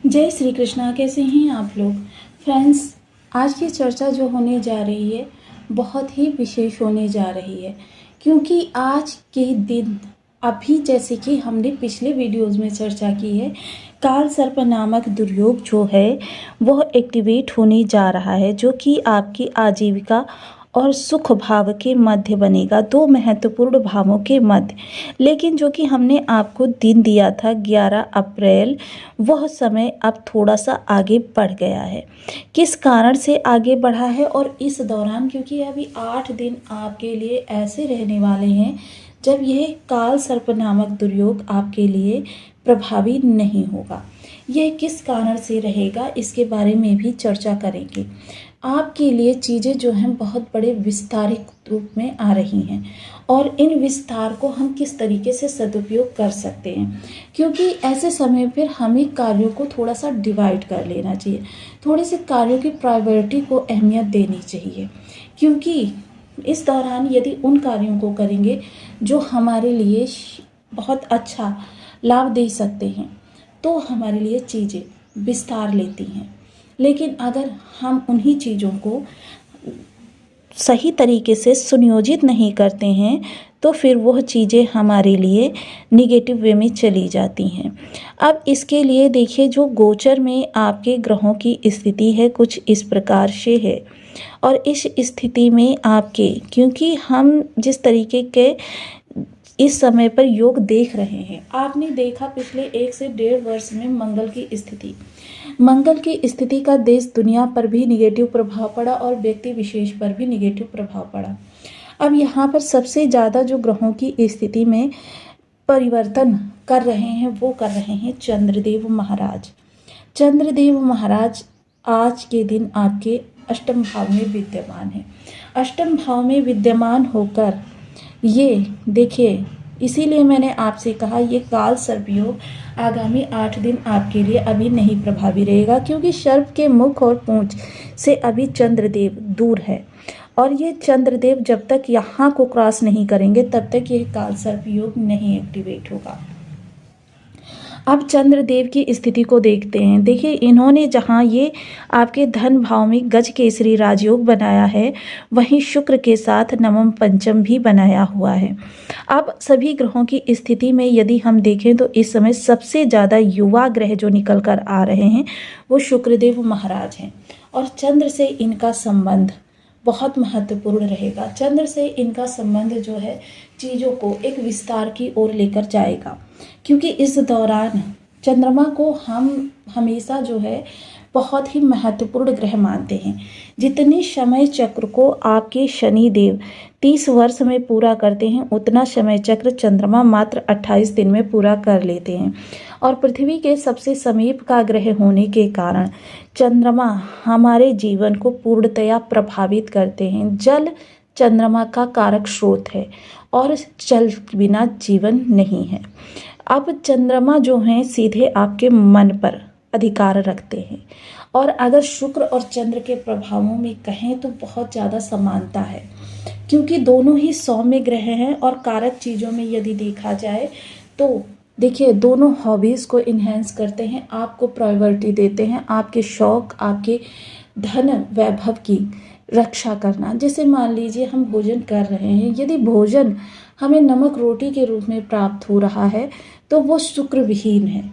जय श्री कृष्णा। कैसे हैं आप लोग फ्रेंड्स। आज की चर्चा जो होने जा रही है बहुत ही विशेष होने जा रही है, क्योंकि आज के दिन अभी जैसे कि हमने पिछले वीडियोस में चर्चा की है, काल सर्प नामक दुर्योग जो है वह एक्टिवेट होने जा रहा है, जो कि आपकी आजीविका और सुख भाव के मध्य बनेगा, दो महत्वपूर्ण भावों के मध्य। लेकिन जो कि हमने आपको दिन दिया था 11 अप्रैल, वह समय अब थोड़ा सा आगे बढ़ गया है। किस कारण से आगे बढ़ा है और इस दौरान, क्योंकि अभी 8 दिन आपके लिए ऐसे रहने वाले हैं जब यह काल सर्प नामक दुर्योग आपके लिए प्रभावी नहीं होगा। यह किस कारण से रहेगा इसके बारे में भी चर्चा करेंगे। आपके लिए चीज़ें जो हैं बहुत बड़े विस्तारित रूप में आ रही हैं और इन विस्तार को हम किस तरीके से सदुपयोग कर सकते हैं, क्योंकि ऐसे समय पर हमें कार्यों को थोड़ा सा डिवाइड कर लेना चाहिए, थोड़े से कार्यों की प्रायोरिटी को अहमियत देनी चाहिए, क्योंकि इस दौरान यदि उन कार्यों को करेंगे जो हमारे लिए बहुत अच्छा लाभ दे सकते हैं तो हमारे लिए चीज़ें विस्तार लेती हैं। लेकिन अगर हम उन्हीं चीज़ों को सही तरीके से सुनियोजित नहीं करते हैं तो फिर वह चीज़ें हमारे लिए निगेटिव वे में चली जाती हैं। अब इसके लिए देखिए, जो गोचर में आपके ग्रहों की स्थिति है कुछ इस प्रकार से है, और इस स्थिति में आपके, क्योंकि हम जिस तरीके के इस समय पर योग देख रहे हैं, आपने देखा पिछले 1 से 1.5 वर्ष में मंगल की स्थिति का देश दुनिया पर भी निगेटिव प्रभाव पड़ा और व्यक्ति विशेष पर भी निगेटिव प्रभाव पड़ा। अब यहाँ पर सबसे ज़्यादा जो ग्रहों की स्थिति में परिवर्तन कर रहे हैं वो कर रहे हैं चंद्रदेव महाराज। चंद्रदेव महाराज आज के दिन आपके अष्टम भाव में विद्यमान है। अष्टम भाव में विद्यमान होकर ये देखिए, इसीलिए मैंने आपसे कहा ये काल सर्प योग आगामी 8 दिन आपके लिए अभी नहीं प्रभावी रहेगा, क्योंकि सर्प के मुख और पूंछ से अभी चंद्रदेव दूर है और ये चंद्रदेव जब तक यहाँ को क्रॉस नहीं करेंगे तब तक ये काल सर्प योग नहीं एक्टिवेट होगा। अब चंद्रदेव की स्थिति को देखते हैं। देखिए, इन्होंने जहाँ ये आपके धन भाव में गज केसरी राजयोग बनाया है, वहीं शुक्र के साथ नवम पंचम भी बनाया हुआ है। अब सभी ग्रहों की स्थिति में यदि हम देखें तो इस समय सबसे ज़्यादा युवा ग्रह जो निकल कर आ रहे हैं वो शुक्रदेव महाराज हैं, और चंद्र से इनका संबंध बहुत महत्वपूर्ण रहेगा। चंद्र से इनका संबंध जो है चीज़ों को एक विस्तार की ओर लेकर जाएगा, क्योंकि इस दौरान चंद्रमा को हम हमेशा जो है बहुत ही महत्वपूर्ण ग्रह मानते हैं। जितने समय चक्र को आपके शनि देव 30 वर्ष में पूरा करते हैं, उतना समय चक्र चंद्रमा मात्र 28 दिन में पूरा कर लेते हैं। और पृथ्वी के सबसे समीप का ग्रह होने के कारण चंद्रमा हमारे जीवन को पूर्णतया प्रभावित करते हैं। जल चंद्रमा का कारक स्रोत है और जल बिना जीवन नहीं है। अब चंद्रमा जो हैं सीधे आपके मन पर अधिकार रखते हैं, और अगर शुक्र और चंद्र के प्रभावों में कहें तो बहुत ज़्यादा समानता है, क्योंकि दोनों ही सौम्य ग्रह हैं। और कारक चीज़ों में यदि देखा जाए तो देखिए, दोनों हॉबीज़ को इन्हेंस करते हैं, आपको प्रायोरिटी देते हैं, आपके शौक, आपके धन वैभव की रक्षा करना। जैसे मान लीजिए हम भोजन कर रहे हैं, यदि भोजन हमें नमक रोटी के रूप में प्राप्त हो रहा है तो वो शुक्र विहीन है।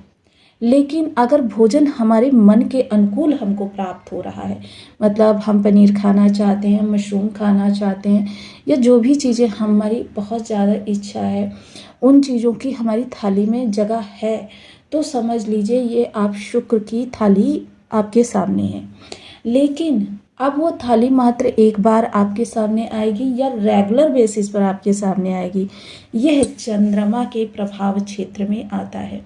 लेकिन अगर भोजन हमारे मन के अनुकूल हमको प्राप्त हो रहा है, मतलब हम पनीर खाना चाहते हैं, मशरूम खाना चाहते हैं, या जो भी चीज़ें हमारी बहुत ज़्यादा इच्छा है, उन चीज़ों की हमारी थाली में जगह है, तो समझ लीजिए ये आप शुक्र की थाली आपके सामने है। लेकिन अब वो थाली मात्र एक बार आपके सामने आएगी या रेगुलर बेसिस पर आपके सामने आएगी, यह चंद्रमा के प्रभाव क्षेत्र में आता है।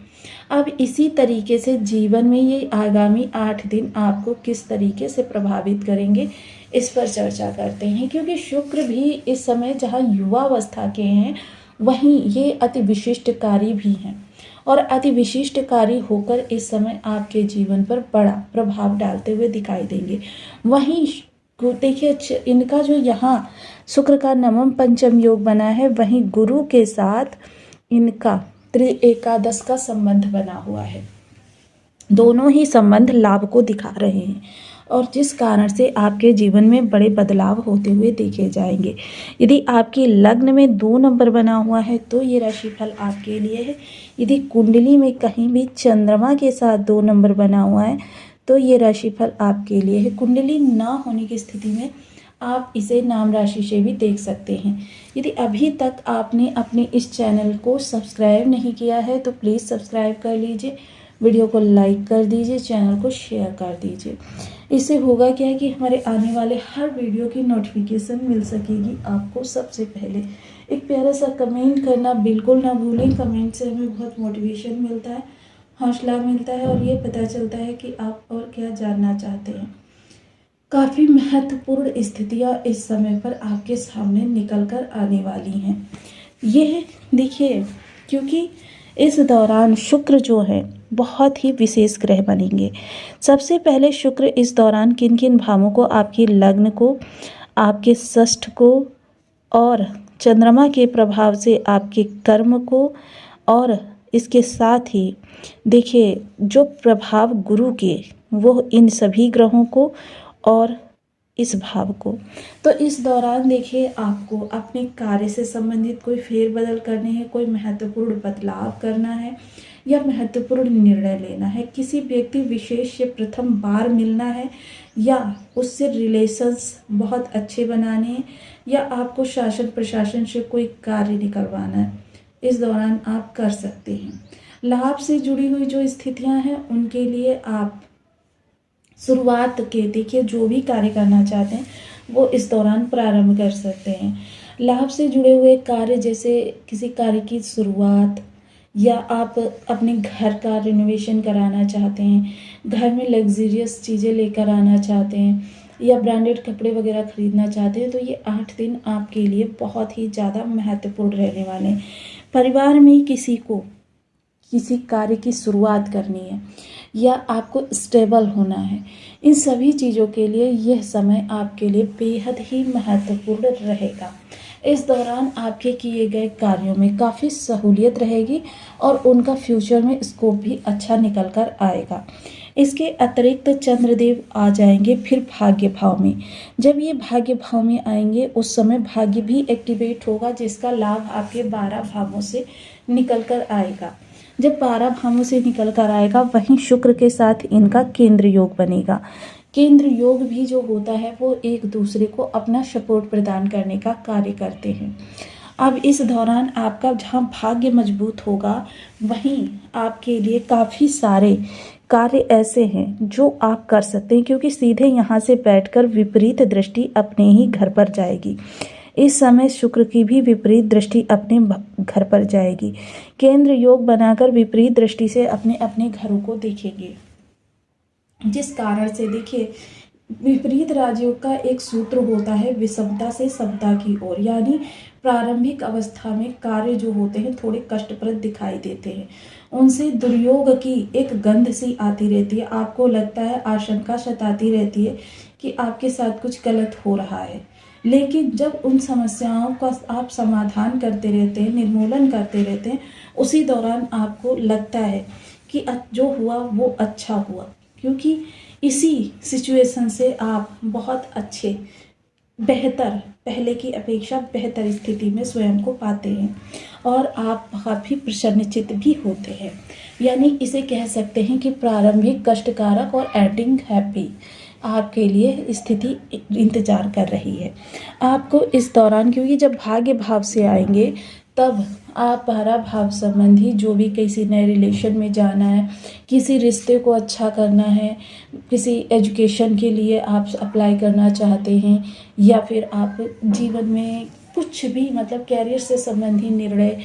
अब इसी तरीके से जीवन में ये आगामी 8 दिन आपको किस तरीके से प्रभावित करेंगे इस पर चर्चा करते हैं, क्योंकि शुक्र भी इस समय जहाँ युवावस्था के हैं वहीं ये अति विशिष्टकारी भी हैं, और अति विशिष्टकारी होकर इस समय आपके जीवन पर बड़ा प्रभाव डालते हुए दिखाई देंगे। वहीं देखिए, इनका जो यहाँ शुक्र का नवम पंचम योग बना है, वहीं गुरु के साथ इनका त्रि एकादश का संबंध बना हुआ है। दोनों ही संबंध लाभ को दिखा रहे हैं और जिस कारण से आपके जीवन में बड़े बदलाव होते हुए देखे जाएंगे। यदि आपकी लग्न में 2 नंबर बना हुआ है तो ये राशिफल आपके लिए है। यदि कुंडली में कहीं भी चंद्रमा के साथ 2 नंबर बना हुआ है तो ये राशिफल आपके लिए है। कुंडली ना होने की स्थिति में आप इसे नाम राशि से भी देख सकते हैं। यदि अभी तक आपने अपने इस चैनल को सब्सक्राइब नहीं किया है तो प्लीज़ सब्सक्राइब कर लीजिए, वीडियो को लाइक कर दीजिए, चैनल को शेयर कर दीजिए। इससे होगा क्या कि हमारे आने वाले हर वीडियो की नोटिफिकेशन मिल सकेगी आपको सबसे पहले। एक प्यारा सा कमेंट करना बिल्कुल ना भूलें। कमेंट से हमें बहुत मोटिवेशन मिलता है, हौसला मिलता है और ये पता चलता है कि आप और क्या जानना चाहते हैं। काफ़ी महत्वपूर्ण स्थितियाँ इस समय पर आपके सामने निकल कर आने वाली हैं। ये देखिए, क्योंकि इस दौरान शुक्र जो है बहुत ही विशेष ग्रह बनेंगे। सबसे पहले शुक्र इस दौरान किन किन भावों को, आपकी लग्न को, आपके षष्ठ को और चंद्रमा के प्रभाव से आपके कर्म को, और इसके साथ ही देखिए जो प्रभाव गुरु के, वो इन सभी ग्रहों को और इस भाव को। तो इस दौरान देखिए आपको अपने कार्य से संबंधित कोई फेरबदल करने हैं, कोई महत्वपूर्ण बदलाव करना है या महत्वपूर्ण निर्णय लेना है, किसी व्यक्ति विशेष से प्रथम बार मिलना है या उससे रिलेशंस बहुत अच्छे बनाने हैं या आपको शासन प्रशासन से कोई कार्य निकलवाना है, इस दौरान आप कर सकते हैं। लाभ से जुड़ी हुई जो स्थितियां हैं उनके लिए आप शुरुआत के देखिए जो भी कार्य करना चाहते हैं वो इस दौरान प्रारंभ कर सकते हैं। लाभ से जुड़े हुए कार्य जैसे किसी कार्य की शुरुआत या आप अपने घर का रिनोवेशन कराना चाहते हैं, घर में लग्जरियस चीज़ें लेकर आना चाहते हैं या ब्रांडेड कपड़े वगैरह खरीदना चाहते हैं तो ये 8 दिन आपके लिए बहुत ही ज़्यादा महत्वपूर्ण रहने वाले हैं। परिवार में किसी को किसी कार्य की शुरुआत करनी है या आपको स्टेबल होना है, इन सभी चीज़ों के लिए यह समय आपके लिए बेहद ही महत्वपूर्ण रहेगा। इस दौरान आपके किए गए कार्यों में काफ़ी सहूलियत रहेगी और उनका फ्यूचर में स्कोप भी अच्छा निकल कर आएगा। इसके अतिरिक्त चंद्रदेव आ जाएंगे फिर भाग्य भाव में। जब ये भाग्य भाव में आएंगे उस समय भाग्य भी एक्टिवेट होगा, जिसका लाभ आपके 12 भावों से निकल कर आएगा। जब 12 भावों से निकल कर आएगा वहीं शुक्र के साथ इनका केंद्र योग बनेगा। केंद्र योग भी जो होता है वो एक दूसरे को अपना सपोर्ट प्रदान करने का कार्य करते हैं। अब इस दौरान आपका जहाँ भाग्य मजबूत होगा वहीं आपके लिए काफ़ी सारे कार्य ऐसे हैं जो आप कर सकते हैं, क्योंकि सीधे यहाँ से बैठकर विपरीत दृष्टि अपने ही घर पर जाएगी। इस समय शुक्र की भी विपरीत दृष्टि अपने घर पर जाएगी। केंद्र योग बनाकर विपरीत दृष्टि से अपने अपने घरों को देखेंगे, जिस कारण से देखिए विपरीत राजयोग का एक सूत्र होता है विषमता से समता की ओर, यानी प्रारंभिक अवस्था में कार्य जो होते हैं थोड़े कष्टप्रद दिखाई देते हैं, उनसे दुर्योग की एक गंध सी आती रहती है। आपको लगता है, आशंका सताती रहती है कि आपके साथ कुछ गलत हो रहा है, लेकिन जब उन समस्याओं का आप समाधान करते रहते हैं, निर्मूलन करते रहते हैं, उसी दौरान आपको लगता है कि जो हुआ वो अच्छा हुआ, क्योंकि इसी सिचुएशन से आप बहुत अच्छे, बेहतर, पहले की अपेक्षा बेहतर स्थिति में स्वयं को पाते हैं और आप काफ़ी प्रसन्नचित्त भी होते हैं। यानी इसे कह सकते हैं कि प्रारंभिक कष्टकारक और एंडिंग हैप्पी आपके लिए स्थिति इंतजार कर रही है। आपको इस दौरान, क्योंकि जब भाग्य भाव से आएंगे तब आप 12 भाव संबंधी जो भी किसी नए रिलेशन में जाना है, किसी रिश्ते को अच्छा करना है, किसी एजुकेशन के लिए आप अप्लाई करना चाहते हैं या फिर आप जीवन में कुछ भी मतलब कैरियर से संबंधी निर्णय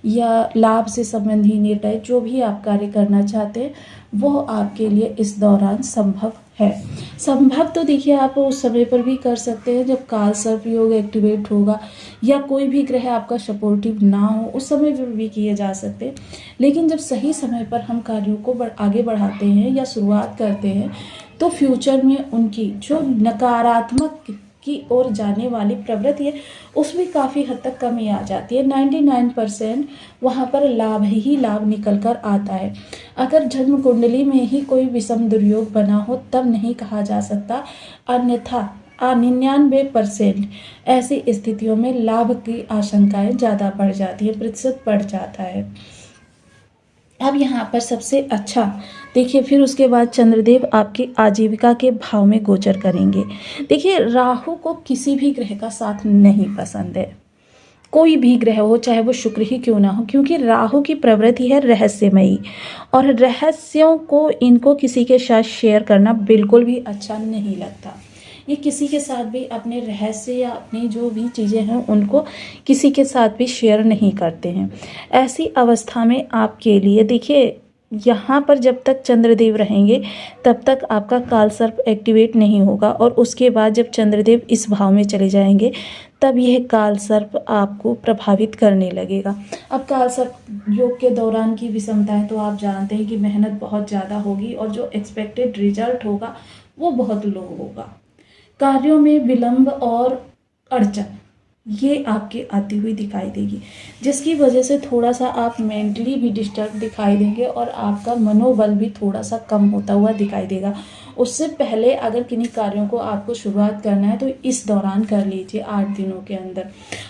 या लाभ से संबंधी निर्णय जो भी आप कार्य करना चाहते हैं वो आपके लिए इस दौरान संभव है। संभव तो देखिए आप उस समय पर भी कर सकते हैं जब काल सर्प योग एक्टिवेट होगा या कोई भी ग्रह आपका सपोर्टिव ना हो, उस समय पर भी किए जा सकते हैं। लेकिन जब सही समय पर हम कार्यों को आगे बढ़ाते हैं या शुरुआत करते हैं तो फ्यूचर में उनकी जो नकारात्मक की ओर जाने वाली प्रवृत्ति है उसमें काफ़ी हद तक कमी आ जाती है। 99% वहाँ पर लाभ ही लाभ निकल कर आता है। अगर जन्म कुंडली में ही कोई विषम दुर्योग बना हो तब नहीं कहा जा सकता, अन्यथा 99% ऐसी स्थितियों में लाभ की आशंकाएं ज़्यादा बढ़ जाती है, प्रतिशत बढ़ जाता है। अब यहाँ पर सबसे अच्छा देखिए, फिर उसके बाद चंद्रदेव आपकी आजीविका के भाव में गोचर करेंगे। देखिए, राहु को किसी भी ग्रह का साथ नहीं पसंद है, कोई भी ग्रह हो, चाहे वो शुक्र ही क्यों ना हो, क्योंकि राहु की प्रवृत्ति है रहस्यमयी, और रहस्यों को इनको किसी के साथ शेयर करना बिल्कुल भी अच्छा नहीं लगता। ये किसी के साथ भी अपने रहस्य या अपनी जो भी चीज़ें हैं उनको किसी के साथ भी शेयर नहीं करते हैं। ऐसी अवस्था में आपके लिए देखिए, यहाँ पर जब तक चंद्रदेव रहेंगे तब तक आपका कालसर्प एक्टिवेट नहीं होगा, और उसके बाद जब चंद्रदेव इस भाव में चले जाएंगे तब यह कालसर्प आपको प्रभावित करने लगेगा। अब कालसर्प योग के दौरान की विषमताएं तो आप जानते हैं कि मेहनत बहुत ज़्यादा होगी और जो एक्सपेक्टेड रिजल्ट होगा वो बहुत लो होगा। कार्यों में विलंब और अड़चन ये आपके आती हुई दिखाई देगी, जिसकी वजह से थोड़ा सा आप मेंटली भी डिस्टर्ब दिखाई देंगे और आपका मनोबल भी थोड़ा सा कम होता हुआ दिखाई देगा। उससे पहले अगर किन्हीं कार्यों को आपको शुरुआत करना है तो इस दौरान कर लीजिए 8 दिनों के अंदर।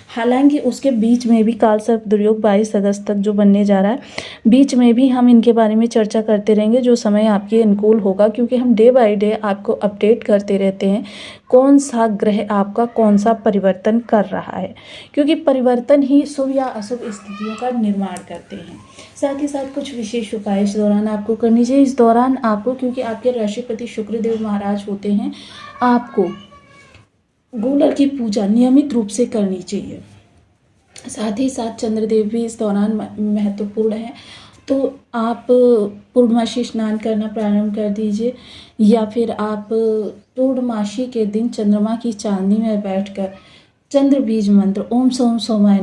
हालांकि उसके बीच में भी कालसर्प दुर्योग 22 अगस्त तक जो बनने जा रहा है, बीच में भी हम इनके बारे में चर्चा करते रहेंगे जो समय आपके अनुकूल होगा, क्योंकि हम डे बाय डे आपको अपडेट करते रहते हैं कौन सा ग्रह आपका कौन सा परिवर्तन कर रहा है, क्योंकि परिवर्तन ही शुभ या अशुभ स्थितियों का निर्माण करते हैं। साथ ही साथ कुछ विशेष उपाय इस दौरान आपको करनी चाहिए। इस दौरान आपको, क्योंकि आपके राशिपति शुक्रदेव महाराज होते हैं, आपको गूलर की पूजा नियमित रूप से करनी चाहिए। साथ ही साथ चंद्रदेव भी इस दौरान महत्वपूर्ण है, तो आप पूर्णमासी स्नान करना प्रारंभ कर दीजिए, या फिर आप पूर्णमासी के दिन चंद्रमा की चांदनी में बैठकर चंद्र बीज मंत्र ओम सोम सोमाय